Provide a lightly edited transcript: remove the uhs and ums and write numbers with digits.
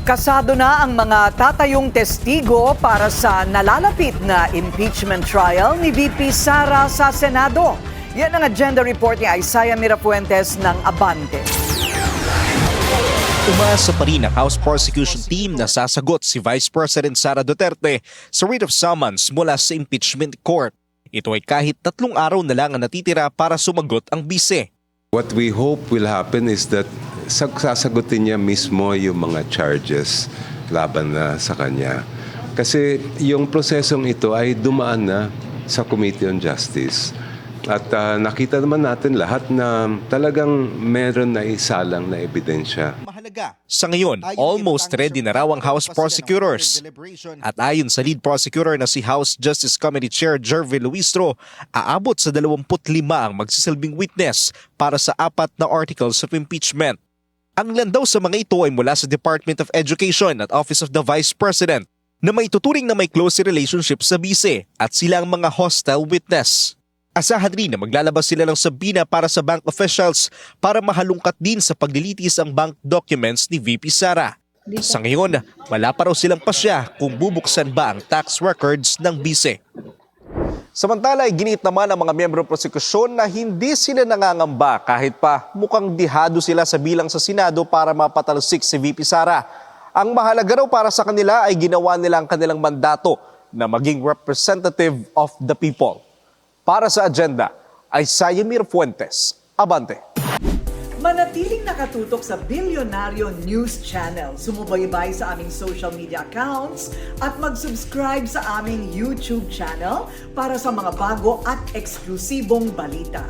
Kasado na ang mga tatayong testigo para sa nalalapit na impeachment trial ni VP Sara sa Senado. Yan ang agenda report ni Isaiah Mirafuentes ng Abante. Umasa pa rin ang House Prosecution Team na sasagot si Vice President Sara Duterte sa writ of summons mula sa impeachment court. Ito ay kahit 3 araw na lang ang natitira para sumagot ang bise. What we hope will happen is that sasagutin niya mismo yung mga charges laban na sa kanya. Kasi yung prosesong ito ay dumaan na sa Committee on Justice. At nakita naman natin lahat na talagang meron na isalang na ebidensya. Sa ngayon, almost ready na raw ang House prosecutors. At ayon sa lead prosecutor na si House Justice Committee Chair Jervy Luistro, aabot sa 25 ang magsisilbing witness para sa 4 na articles of impeachment. Ang ilan daw sa mga ito ay mula sa Department of Education at Office of the Vice President na may tuturing na may close relationship sa bise at sila ang mga hostile witness. Asahan rin na maglalabas sila ng sabina para sa bank officials para mahalungkat din sa paglilitis ang bank documents ni VP Sara. Sa ngayon, wala pa raw silang pasya kung bubuksan ba ang tax records ng bise. Samantala, ginit naman ang mga miyembro ng prosekusyon na hindi sila nangangamba kahit pa mukhang dihado sila sa bilang sa Senado para mapatalsik si VP Sara. Ang mahalaga raw para sa kanila ay ginawa nila ang kanilang mandato na maging representative of the people. Para sa agenda, Isaiah Mirafuentes, Abante. Manatiling nakatutok sa Bilyonaryo News Channel. Sumubaybay sa aming social media accounts at mag-subscribe sa aming YouTube channel para sa mga bago at eksklusibong balita.